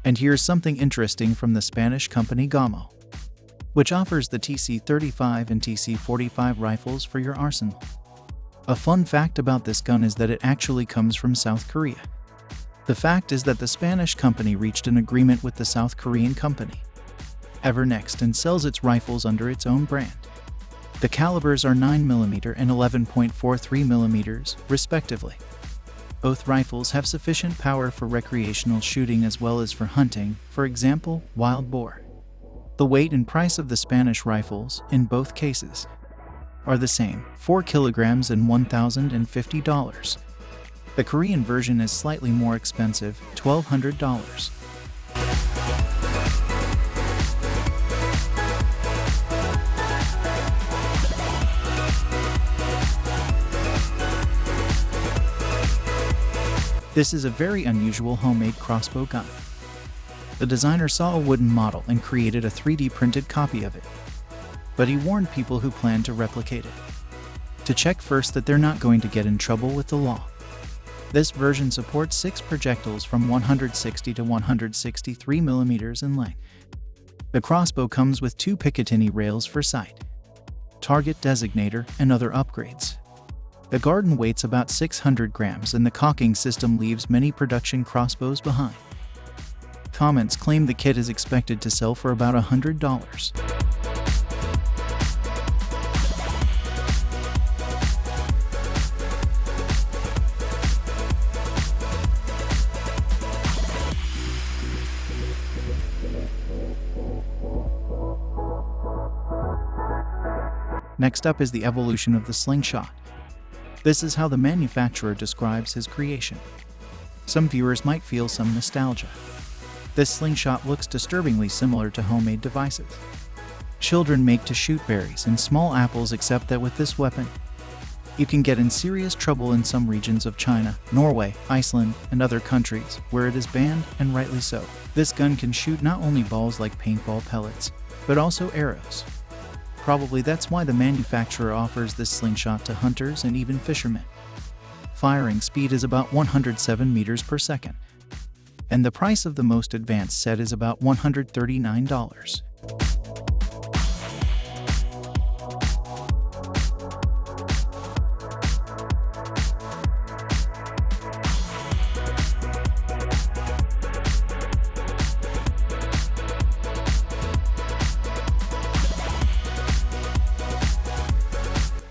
And here's something interesting from the Spanish company Gamo, which offers the TC-35 and TC-45 rifles for your arsenal. A fun fact about this gun is that it actually comes from South Korea. The fact is that the Spanish company reached an agreement with the South Korean company Evernext and sells its rifles under its own brand. The calibers are 9mm and 11.43mm, respectively. Both rifles have sufficient power for recreational shooting as well as for hunting, for example, wild boar. The weight and price of the Spanish rifles, in both cases, are the same, 4 kilograms and $1,050. The Korean version is slightly more expensive, $1,200. This is a very unusual homemade crossbow gun. The designer saw a wooden model and created a 3D printed copy of it. But he warned people who planned to replicate it to check first that they're not going to get in trouble with the law. This version supports 6 projectiles from 160 to 163 millimeters in length. The crossbow comes with 2 Picatinny rails for sight, target designator, and other upgrades. The garden weighs about 600 grams and the cocking system leaves many production crossbows behind. Comments claim the kit is expected to sell for about $100. Next up is the evolution of the Slingshot. This is how the manufacturer describes his creation. Some viewers might feel some nostalgia. This slingshot looks disturbingly similar to homemade devices children make to shoot berries and small apples, except that with this weapon, you can get in serious trouble in some regions of China, Norway, Iceland, and other countries where it is banned, and rightly so. This gun can shoot not only balls like paintball pellets, but also arrows. Probably that's why the manufacturer offers this slingshot to hunters and even fishermen. Firing speed is about 107 meters per second, and the price of the most advanced set is about $139.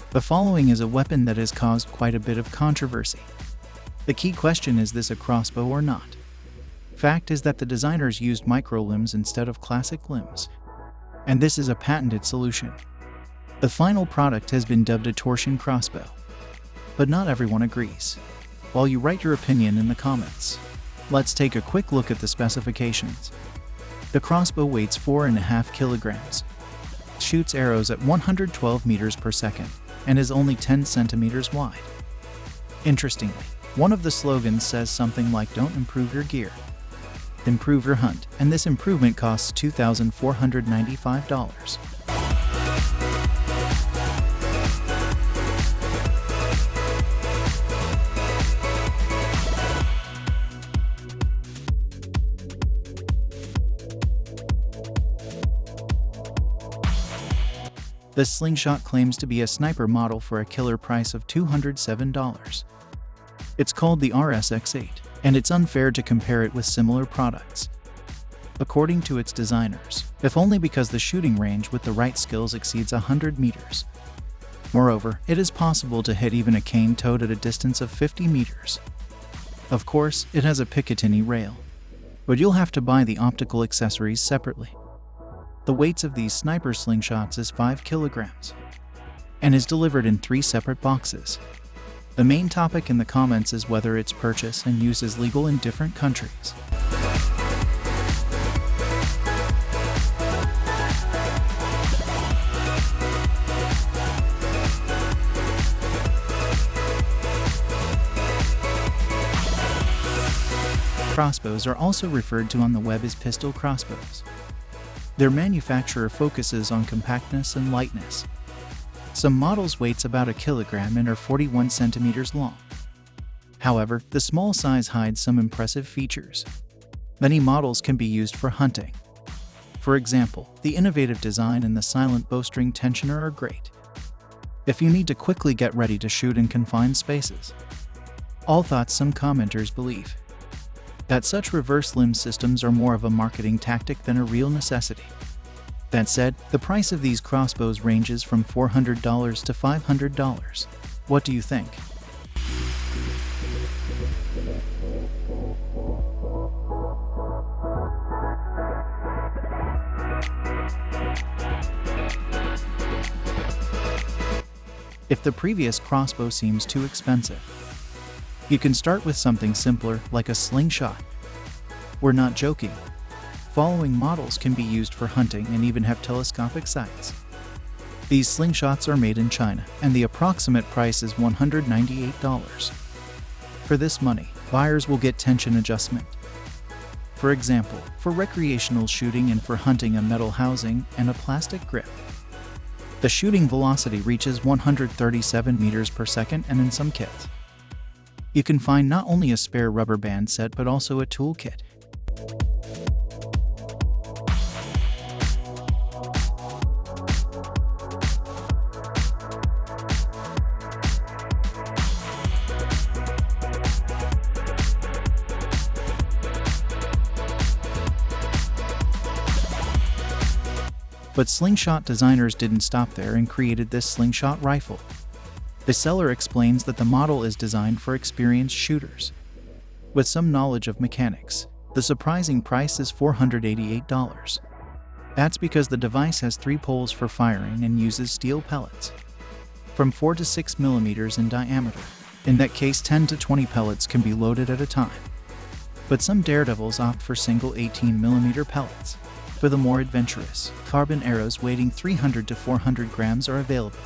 The following is a weapon that has caused quite a bit of controversy. The key question is this a crossbow or not? Fact is that the designers used micro limbs instead of classic limbs, and this is a patented solution. The final product has been dubbed a torsion crossbow, but not everyone agrees. While you write your opinion in the comments, let's take a quick look at the specifications. The crossbow weighs 4.5 kilograms, shoots arrows at 112 meters per second, and is only 10 centimeters wide. Interestingly, one of the slogans says something like "Don't improve your gear, improve your hunt," and this improvement costs $2,495. This slingshot claims to be a sniper model for a killer price of $207. It's called the RSX-8, and it's unfair to compare it with similar products, according to its designers, if only because the shooting range with the right skills exceeds 100 meters. Moreover, it is possible to hit even a cane toad at a distance of 50 meters. Of course, it has a Picatinny rail, but you'll have to buy the optical accessories separately. The weights of these sniper slingshots is 5 kilograms and is delivered in 3 separate boxes. The main topic in the comments is whether its purchase and use is legal in different countries. Crossbows are also referred to on the web as pistol crossbows. Their manufacturer focuses on compactness and lightness. Some models weighs about a kilogram and are 41 centimeters long. However, the small size hides some impressive features. Many models can be used for hunting. For example, the innovative design and the silent bowstring tensioner are great if you need to quickly get ready to shoot in confined spaces. All thoughts. Some commenters believe that such reverse limb systems are more of a marketing tactic than a real necessity. That said, the price of these crossbows ranges from $400 to $500. What do you think? If the previous crossbow seems too expensive, you can start with something simpler like a slingshot. We're not joking. Following models can be used for hunting and even have telescopic sights. These slingshots are made in China, and the approximate price is $198. For this money, buyers will get tension adjustment. For example, for recreational shooting and for hunting, a metal housing and a plastic grip. The shooting velocity reaches 137 meters per second, and in some kits, you can find not only a spare rubber band set but also a tool kit. But slingshot designers didn't stop there and created this slingshot rifle. The seller explains that the model is designed for experienced shooters with some knowledge of mechanics. The surprising price is $488. That's because the device has 3 poles for firing and uses steel pellets from 4 to 6 millimeters in diameter. In that case, 10 to 20 pellets can be loaded at a time. But some daredevils opt for single 18 millimeter pellets. For the more adventurous, carbon arrows weighing 300 to 400 grams are available.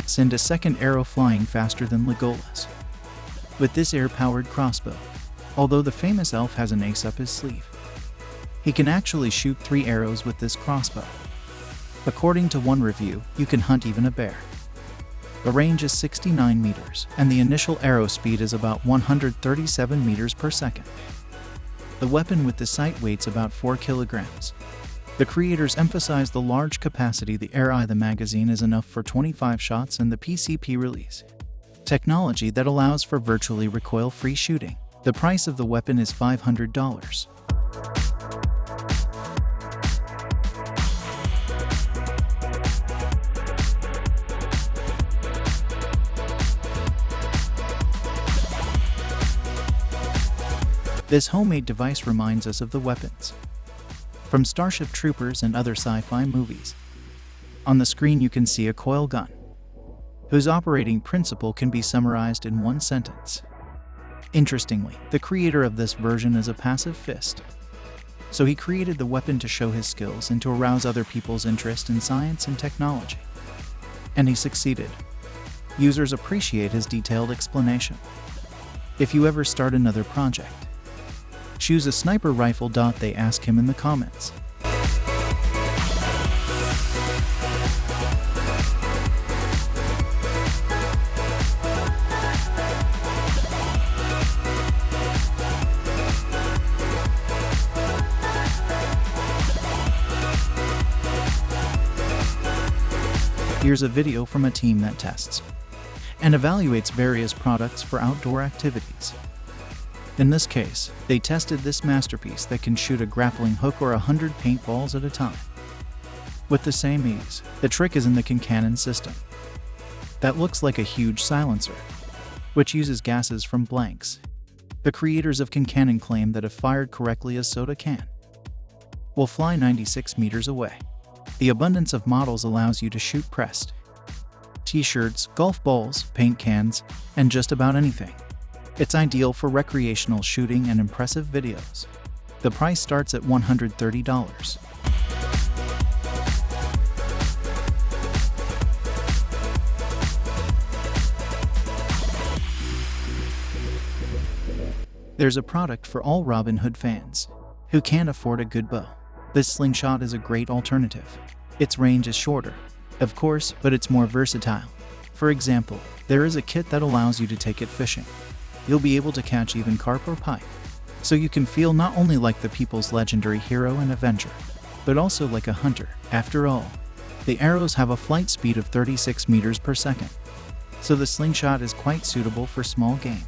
Send a second arrow flying faster than Legolas. With this air-powered crossbow, although the famous elf has an ace up his sleeve, he can actually shoot 3 arrows with this crossbow. According to one review, you can hunt even a bear. The range is 69 meters, and the initial arrow speed is about 137 meters per second. The weapon with the sight weighs about 4 kilograms. The creators emphasize the large capacity. The the magazine is enough for 25 shots, and the PCP release technology that allows for virtually recoil-free shooting. The price of the weapon is $500. This homemade device reminds us of the weapons from Starship Troopers and other sci-fi movies. On the screen you can see a coil gun, whose operating principle can be summarized in one sentence. Interestingly, the creator of this version is a passive fist, so he created the weapon to show his skills and to arouse other people's interest in science and technology. And he succeeded. Users appreciate his detailed explanation. If you ever start another project, choose a sniper rifle. They ask him in the comments. Here's a video from a team that tests and evaluates various products for outdoor activities. In this case, they tested this masterpiece that can shoot a grappling hook or 100 paintballs at a time with the same ease. The trick is in the cannon system. That looks like a huge silencer, which uses gases from blanks. The creators of cannon claim that if fired correctly, a soda can will fly 96 meters away. The abundance of models allows you to shoot pressed t-shirts, golf balls, paint cans, and just about anything. It's ideal for recreational shooting and impressive videos. The price starts at $130. There's a product for all Robin Hood fans who can't afford a good bow. This Slingshot is a great alternative. Its range is shorter, of course, but it's more versatile. For example, there is a kit that allows you to take it fishing. You'll be able to catch even carp or pike. So you can feel not only like the people's legendary hero and avenger, but also like a hunter. After all, the arrows have a flight speed of 36 meters per second. So the Slingshot is quite suitable for small game.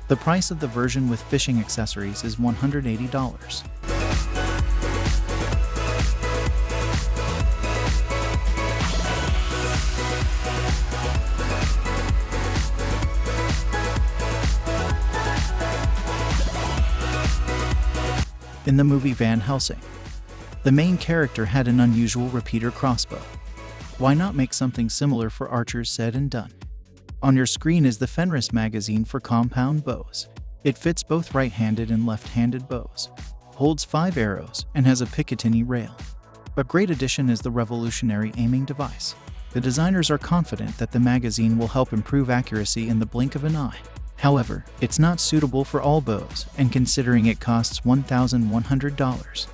The price of the version with fishing accessories is $180. In the movie Van Helsing, the main character had an unusual repeater crossbow. Why not make something similar for archers? Said and done. On your screen is the Fenris magazine for compound bows. It fits both right-handed and left-handed bows, holds 5 arrows, and has a Picatinny rail. A great addition is the revolutionary aiming device. The designers are confident that the magazine will help improve accuracy in the blink of an eye. However, it's not suitable for all bows, and considering it costs $1,100,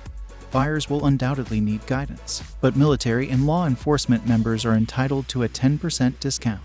buyers will undoubtedly need guidance. But military and law enforcement members are entitled to a 10% discount.